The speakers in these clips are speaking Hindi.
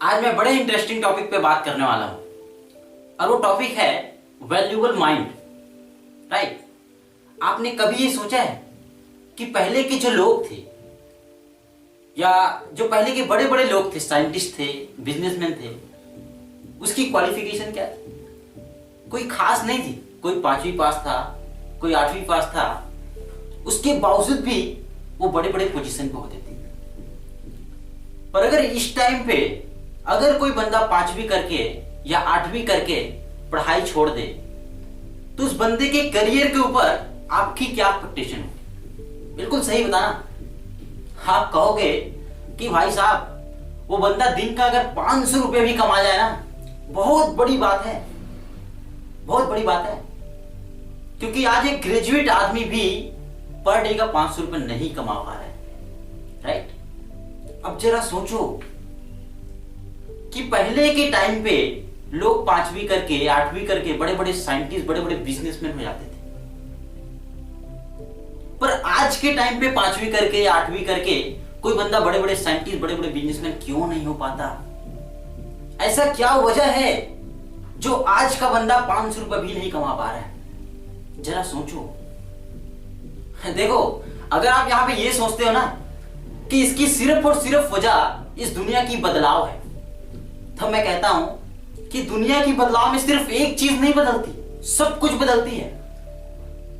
आज मैं बड़े इंटरेस्टिंग टॉपिक पे बात करने वाला हूं और वो टॉपिक है वैल्यूएबल माइंड। राइट। आपने कभी ये सोचा है कि पहले के जो लोग थे या जो पहले के बड़े बड़े लोग थे, साइंटिस्ट थे, बिजनेसमैन थे, उसकी क्वालिफिकेशन क्या थी? कोई खास नहीं थी। कोई 5वीं पास था, कोई 8वीं पास था, उसके बावजूद भी वो बड़े बड़े पोजीशन पे होते थे। पर अगर इस टाइम पे अगर कोई बंदा 5वीं करके या 8वीं करके पढ़ाई छोड़ दे तो उस बंदे के करियर के ऊपर आपकी क्या एक्सपेक्टेशन होगी? बिल्कुल सही बताना। आप कहोगे कि भाई साहब वो बंदा दिन का अगर 500 रुपए भी कमा जाए ना, बहुत बड़ी बात है, बहुत बड़ी बात है। क्योंकि आज एक ग्रेजुएट आदमी भी पर डे का 500 रुपए नहीं कमा पा रहा है। राइट। अब जरा सोचो कि पहले के टाइम पे लोग 5वीं करके 8वीं करके बड़े बड़े साइंटिस्ट, बड़े बड़े बिजनेसमैन हो जाते थे। पर आज के टाइम पे 5वीं करके या 8वीं करके कोई बंदा बड़े बड़े साइंटिस्ट, बड़े बड़े बिजनेसमैन क्यों नहीं हो पाता? ऐसा क्या वजह है जो आज का बंदा 500 रुपए भी नहीं कमा पा रहा है? जरा सोचो। देखो, अगर आप यहां पे ये सोचते हो ना कि इसकी सिर्फ और सिर्फ वजह इस दुनिया की बदलाव है, तब मैं कहता हूं कि दुनिया की बदलाव में सिर्फ एक चीज नहीं बदलती, सब कुछ बदलती है।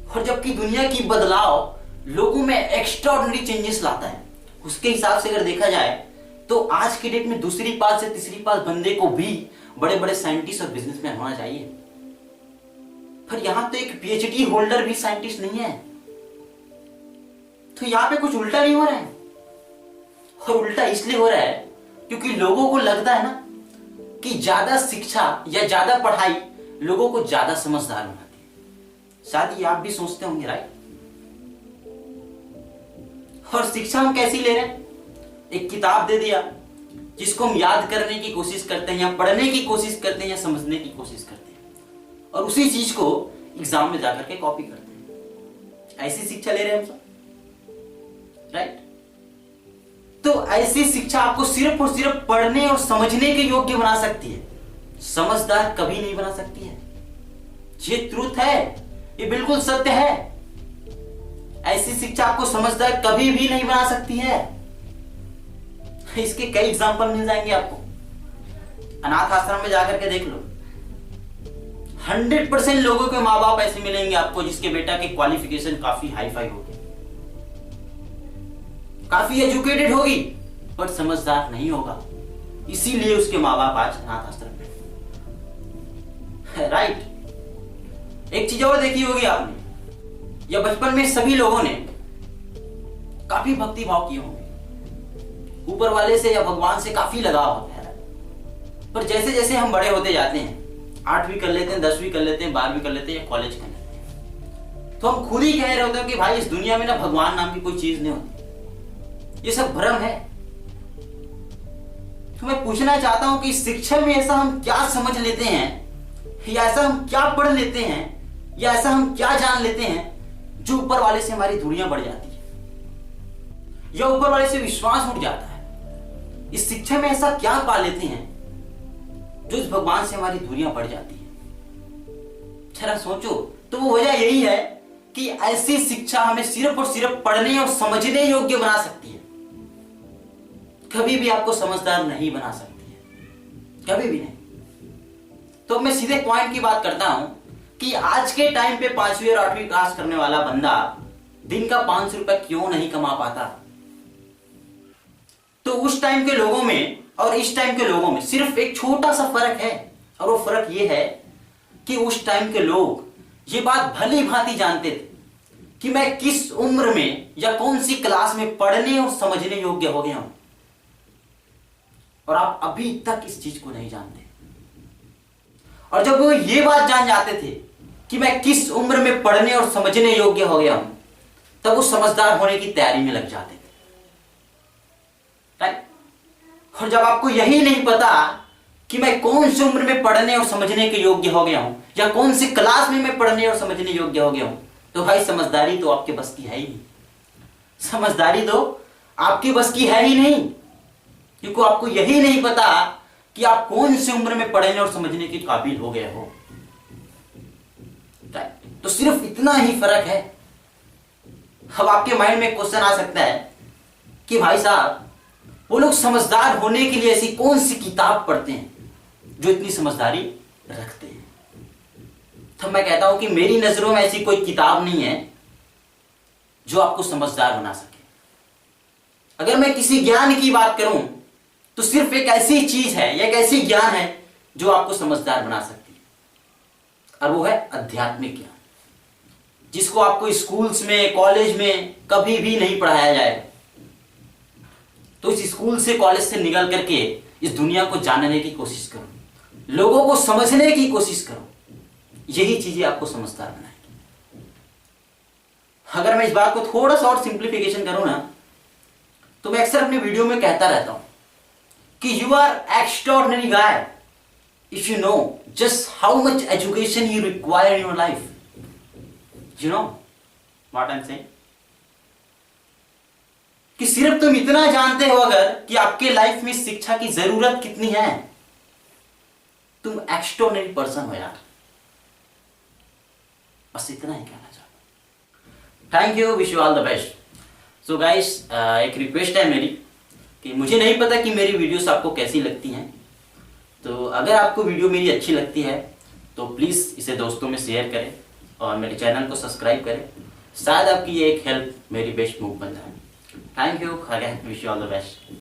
और जबकि दुनिया की बदलाव लोगों में एक्स्ट्राऑर्डिनरी चेंजेस लाता है, उसके हिसाब से अगर देखा जाए तो आज की डेट में दूसरी पास से तीसरी पास बंदे को भी बड़े बड़े साइंटिस्ट और बिजनेसमैन होना चाहिए। पर यहां तो एक पीएचडी होल्डर भी साइंटिस्ट नहीं है। तो यहां पे कुछ उल्टा नहीं हो रहा है। और उल्टा इसलिए हो रहा है क्योंकि लोगों को लगता है ना कि ज्यादा शिक्षा या ज्यादा पढ़ाई लोगों को ज्यादा समझदार बनाती है। शायद ये आप भी सोचते होंगे। राइट। और शिक्षा हम कैसी ले रहे हैं? एक किताब दे दिया जिसको हम याद करने की कोशिश करते हैं या पढ़ने की कोशिश करते हैं या समझने की कोशिश करते हैं और उसी चीज को एग्जाम में जाकर के कॉपी करते हैं। ऐसी शिक्षा ले रहे हैं हम सब। राइट। तो ऐसी शिक्षा आपको सिर्फ और सिर्फ पढ़ने और समझने के योग्य बना सकती है, समझदार कभी नहीं बना सकती है। ये ट्रूथ है, ये बिल्कुल सत्य है। ऐसी शिक्षा आपको समझदार कभी भी नहीं बना सकती है। इसके कई एग्जांपल मिल जाएंगे आपको। अनाथ आश्रम में जाकर के देख लो, 100% लोगों के माँ बाप ऐसे मिलेंगे आपको जिसके बेटा की क्वालिफिकेशन काफी हाई फाई होगी, काफी एजुकेटेड होगी, पर समझदार नहीं होगा। इसीलिए उसके माँ बाप आज अनाथ आश्रम में। राइट। एक चीज और देखी होगी आपने, या बचपन में सभी लोगों ने काफी भक्ति भाव किए होंगे, ऊपर वाले से या भगवान से काफी लगाव होता है। पर जैसे जैसे हम बड़े होते जाते हैं, 8वीं कर लेते हैं, 10वीं कर लेते हैं, 12वीं कर लेते हैं या कॉलेज कर लेते हैं, तो हम खुद ही कह रहे होते हैं कि भाई इस दुनिया में ना भगवान नाम की कोई चीज नहीं होती, ये सब भ्रम है। तो मैं पूछना चाहता हूं कि शिक्षा में ऐसा हम क्या समझ लेते हैं, या ऐसा हम क्या पढ़ लेते हैं, या ऐसा हम क्या जान लेते हैं जो ऊपर वाले से हमारी दूरियां बढ़ जाती है या ऊपर वाले से विश्वास उठ जाता है? इस शिक्षा में ऐसा क्या पा लेते हैं जो इस भगवान से हमारी दूरियां बढ़ जाती है? जरा सोचो। तो वो वजह यही है कि ऐसी शिक्षा हमें सिर्फ और सिर्फ पढ़ने और समझने योग्य बना सकती है, कभी भी आपको समझदार नहीं बना सकती है, कभी भी नहीं। तो मैं सीधे पॉइंट की बात करता हूं कि आज के टाइम पे 5वीं और 8वीं पास करने वाला बंदा दिन का 500 रुपए क्यों नहीं कमा पाता? तो उस टाइम के लोगों में और इस टाइम के लोगों में सिर्फ एक छोटा सा फर्क है, और वो फर्क ये है कि उस टाइम के लोग ये बात भली भांति जानते थे कि मैं किस उम्र में या कौन सी क्लास में पढ़ने और समझने योग्य हो गया हूं, और आप अभी तक इस चीज को नहीं जानते। और जब वो ये बात जान जाते थे कि मैं किस उम्र में पढ़ने और समझने योग्य हो गया हूं, तब वो समझदार होने की तैयारी में लग जाते थे। राइट। और जब आपको यही नहीं पता कि मैं कौन सी उम्र में पढ़ने और समझने के योग्य हो गया हूं या कौन सी क्लास में मैं पढ़ने और समझने योग्य हो गया हूं, तो भाई समझदारी तो आपके बस की है ही नहीं। समझदारी तो आपकी बस की है ही नहीं, क्योंकि आपको यही नहीं पता कि आप कौन सी उम्र में पढ़ने और समझने के काबिल हो गए हो। तो सिर्फ इतना ही फर्क है। अब आपके माइंड में क्वेश्चन आ सकता है कि भाई साहब, वो लोग समझदार होने के लिए ऐसी कौन सी किताब पढ़ते हैं जो इतनी समझदारी रखते हैं। तो मैं कहता हूं कि मेरी नजरों में ऐसी कोई किताब नहीं है जो आपको समझदार बना सके। अगर मैं किसी ज्ञान की बात करूं तो सिर्फ एक ऐसी चीज है या एक ऐसी ज्ञान है जो आपको समझदार बना सकती है, और वो है आध्यात्मिक ज्ञान, जिसको आपको स्कूल्स में, कॉलेज में कभी भी नहीं पढ़ाया जाएगा। तो इस स्कूल से, कॉलेज से निकल करके इस दुनिया को जानने की कोशिश करो, लोगों को समझने की कोशिश करो। यही चीजें आपको समझदार बनाएंगी। अगर मैं इस बात को थोड़ा सा और सिंप्लीफिकेशन करूं ना, तो मैं अक्सर अपने वीडियो में कहता रहता हूं कि you are extraordinary guy if you know just how much education you require in your life. You know what I am saying? कि सिर्फ तुम इतना जानते हो अगर कि आपके लाइफ में शिक्षा की जरूरत कितनी है, तुम एक्स्ट्राऑर्डिनरी पर्सन हो यार। बस इतना ही कहना चाहता हूं। Thank you, wish you all the best. So guys, एक रिक्वेस्ट है मेरी कि मुझे नहीं पता कि मेरी वीडियोस आपको कैसी लगती हैं, तो अगर आपको वीडियो मेरी अच्छी लगती है तो प्लीज़ इसे दोस्तों में शेयर करें और मेरे चैनल को सब्सक्राइब करें। शायद आपकी ये एक हेल्प मेरी बेस्ट मूव बन जाए। Thank you, again wish you all the best.